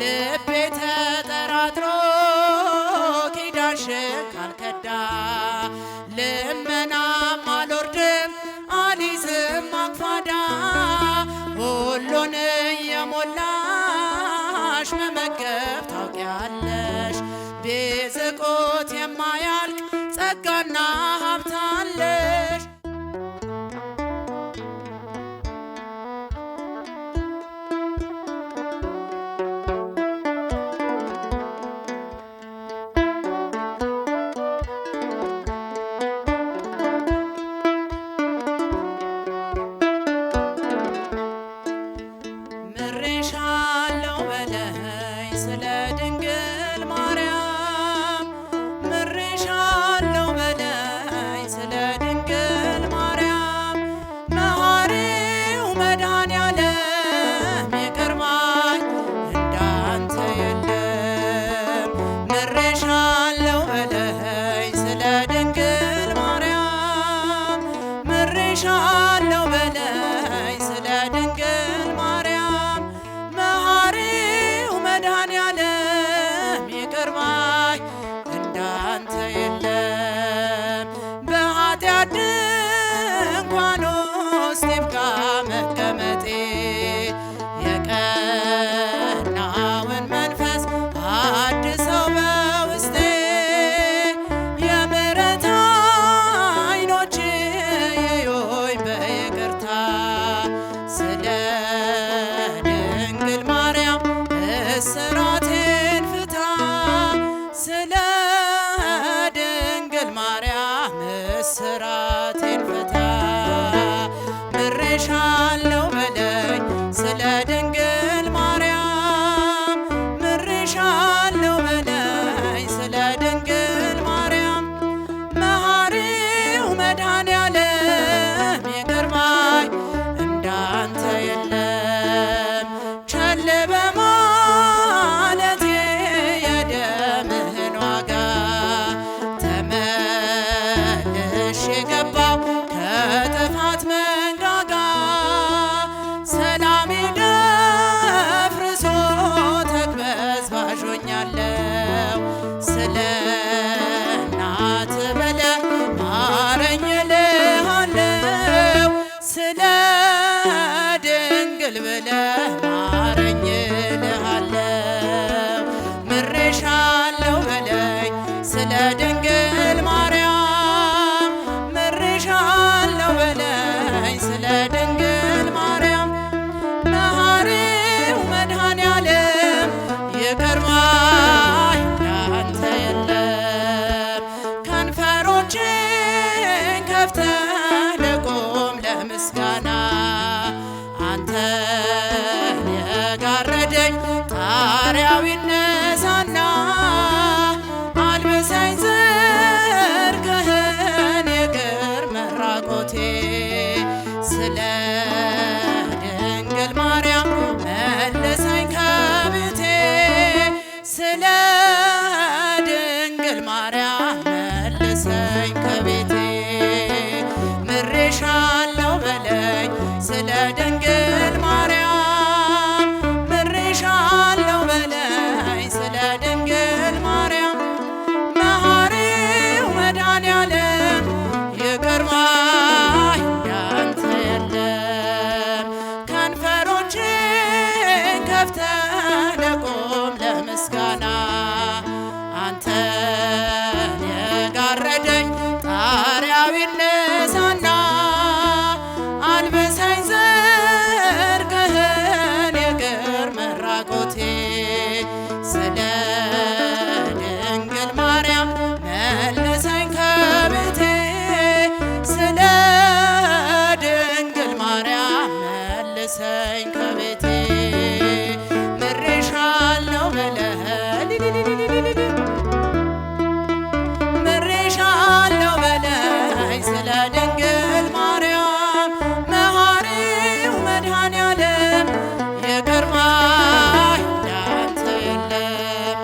ልቤ ተጠራጥሮ ኪዳንሽን ካልከዳ ልመናም አልወርድም አልይዝም አክፋዳ ሁሉን የሞላሽ መመገብ ታውቂያለሽ ቢዝቁት የማያልቅ ጸጋና ሀብት አለሽ። ምሬሻለሁ በለኝ ስለ ድንግል ማርያም ምሬሻለሁ በለኝ ስለ ድንግል ማርያም መሐሪው መድኃኔዓለም ይቅር ባይ እንዳንተ የለም። ምሬሻለሁ በለኝ ስለ ድንግል ማርያም ምሬሻለሁ በለኝ ስለ ድንግል ማርያም መሐሪው መድኃኔዓለም ይቅር ባይ እንዳንተ የለም። በኃጢአት ድንኳን ውስጥ ይብቃ መቀመጤ የቀናውን መንፈስ አድሰው በውስጤ የምሕረት ዓይኖች ይዩኝ በይቅርታ ስለ ድንግል ማርያም እስራቴን ፍታ ስለ ድንግል ማርያም እስራቴን ፍታ። ምሬሻለሁ በለኝ ስለ ድንግል ማርያም ምሬሻለሁ በለኝ ስለ ድንግል ማርያም መሐሪው መድኃኔዓለም ይቅር ባይ እንዳንተ የለም። ቸል በማለቴ የደምህን ዋጋ ተመልሼ ገባሁ ከጥፋት መንጋጋ ሰላሜ ደፍርሶ ተቅበዝባዥ ሆኛለሁ ስለ እናት ብለህ ማረኝ እልሃለሁ ስለ ድንግል ብለህ ማረኝ እልሃለሁ። ምሬሻለሁ በለኝ ስለ ድንግል ማርያም ምሬሻለሁ በለኝ ስለ ድንግል ማርያም መሐሪው መድኃኔዓለም ይቅር ባይ እንዳንተ የለም። ከንፈሮቼን ከፍተህ ልቁም ለምስጋና አንተን የጋረደኝ ጣሪያው ይነሳና አልብሰኝ ጽድቅህን ይቅር መራቆቴ ስለ ድንግል ማርያም መልሰኝ ከቤቴ ስለ ድንግል ማርያም መልሰኝ ከቤቴ ምሬሻለሁ በለኝ ስለ ድንግል ማርያም ምሬሻለሁ በለኝ ስለ ድንግል ማርያም መሐሪው መድኃኔዓለም ይቅር ባይ እንዳንተ የለም። ከንፈሮቼን ከፍተህ ልቁም ለምስጋና አንተን የጋረደኝ ጣሪያው ይነሳና አልብሰኝ ጽድቅህን ይቅር መራቆቴ ስለ ድንግል ማርያም መልሰኝ ከቤቴ ስለ ድንግል ማርያም መልሰኝ ከቤቴ ምሬሻለሁ በለኝ ምሬሻለሁ በለኝ ስለ ድንግል ማርያም መሐሪው መድኃኔዓለም ይቅር ባይ እንዳንተ የለም።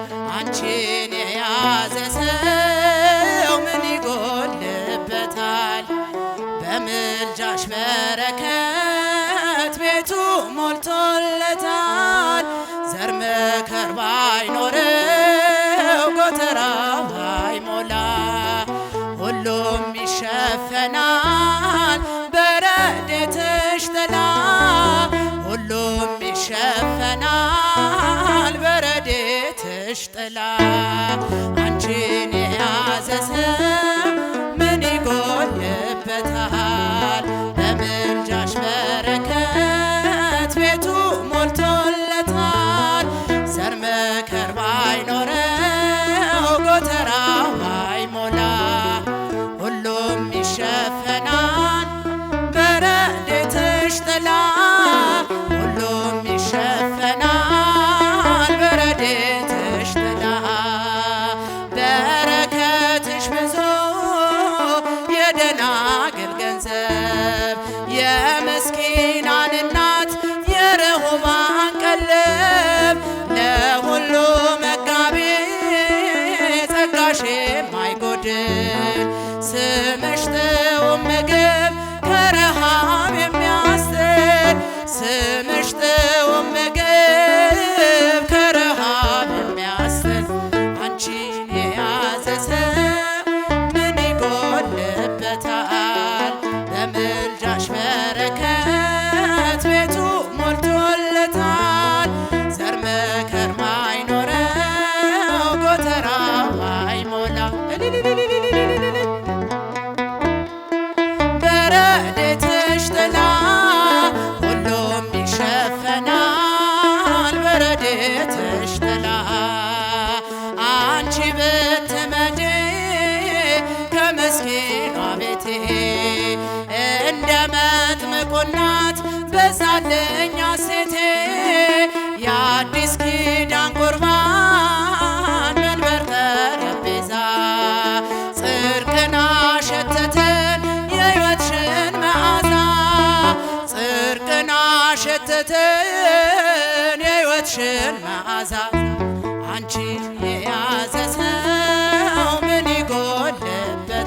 መከር ባይኖረው ጎተራው ባይሞላ ሁሉም ይሸፈናል በረድኤትሽ ጥላ ሁሉም ይሸፈናል በረድኤትሽ ጥላ አንቺን የያዘ ሰው ምን ይጎልበታል? በምልጃሽ በረከት ቤቱ ሞልቶለታል። ዘር መከር ባይኖረው ጎተራው ባይሞላ ሁሉም ይሸፈናል በረድኤትሽ ጥላ ሁሉም ይሸፈናል በረድኤትሽ ጥላ በረከትሽ ብዙ የደናግል ገንዘብ የምስኪናን እናት የርሁባን ቀለብ ለሁሉ መጋቢ ጸጋሽ የማይጎድል ስምሽ ጥዑም ምግብ ከረሃብ የሚያስጥል ስምሽ ጥዑም ምግብ ከረሃብ የሚያስጥል አንቺን የያዘ ሰው ምን ይጎልበታል? በምልጃሽ በረከት ቤቱ ሞልቶለታል። ዘር መከር ማይኖረው ጎተራው ማይሞላ በረድኤትሽ ጥላ ሁሉም ይሸፈናል በረድኤትሽ ጥላ አንቺ ብትመጪ ከምስኪኗ ቤቴ እንደ መጥምቁ እናት በዛልኝ ሐሴቴ የአዲስ ኪዳን ቁርባን መንበር ጠረጴዛ ጽድቅን አሸተተን የሕይወትሽን መዓዛ ጽድቅን አሸተተን የሕይወትሽን መዓዛ አንቺን የያዘ ሰው ምን ይጎልበታል?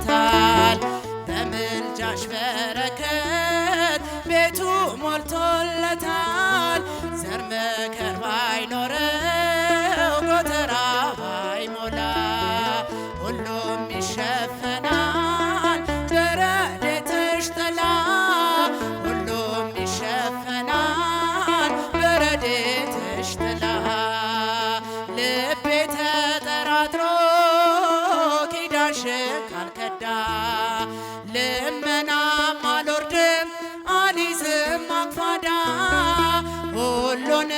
በምልጃሽ በረከት ቤቱ ሞልቶለታል። ዘር መከር ባይኖረው ጎተራው ባይሞላ ሁሉም ይሸፈናል በረድኤትሽ ጥላ ሁሉም ይሸፈናል በረድኤትሽ ጥላ ልቤ ተጠራጥሮ ኪዳንሽን ካልከዳ ልመናም አልወርድም አልይዝም አክፋዳ ሁሉን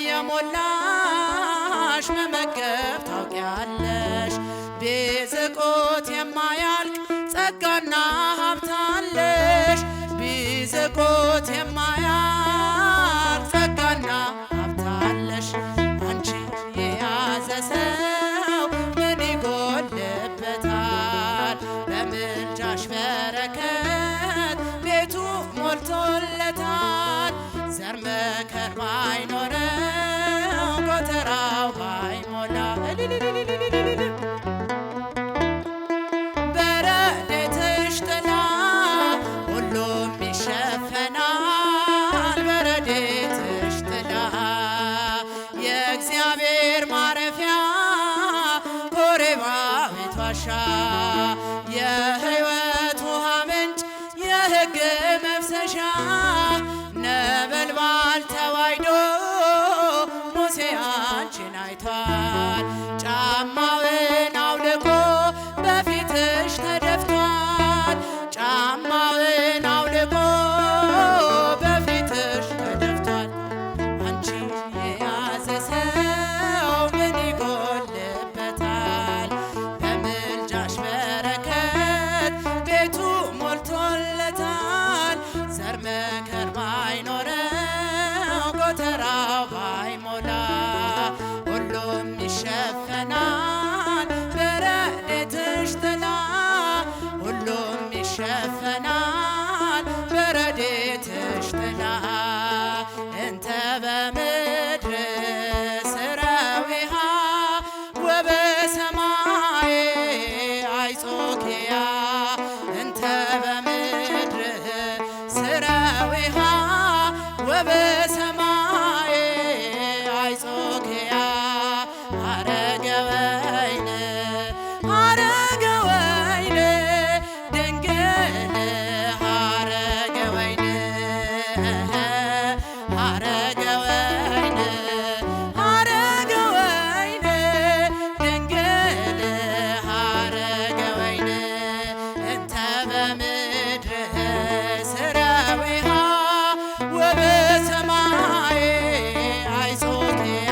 የሞላሽ መመገብ ታውቂያለሽ ቢዝቁት የማያልቅ ጸጋና ሀብታለሽ ቢዝቁት የማያልቅ ጸጋና ሀብታለሽ አንቺን የያዘ ሰው ምን ይጎልበታል? በምልጃሽ በረከት ቤቱ ሞልቶለታል። ዘር መከር ባይኖረው ጎተራው ባይሞላ በረድኤትሽ ጥላ ሁሉም ይሸፈናል ሐረገ ወይን ሐረገ ወይን ድንግል ሐረገ ወይን ሐረገ ወይን ሐረገ ወይን ድንግል ሐረገ ወይን እንተ በምድር ስረዊሃ ወበሰማይ አይሶትያ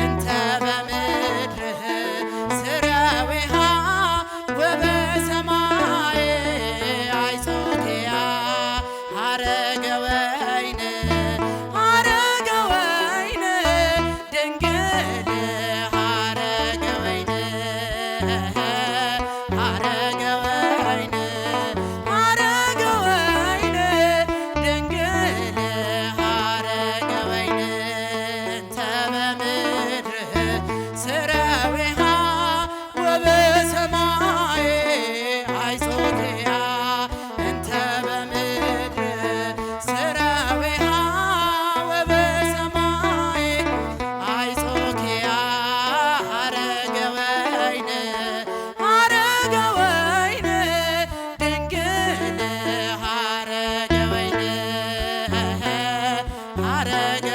እንተ በምድር ስረዊሃ ወበሰማይ አይሶትያ ሐረገ ወይን ሐረገ ወይን ድንግል ሐረገ ወይን ሐረገ ወይን ሐረገ ወይን ድንግል ሐረገ ወይን እንተ በምድር ስረዊሃ ወበሰማይ አይሶትያ እንተ በምድር ስረዊሃ ወበሰማይ አይሶትያ ሐረገ ወይን ሐረገ ወይን ድንግል ሐረገ ወይን ሐረገ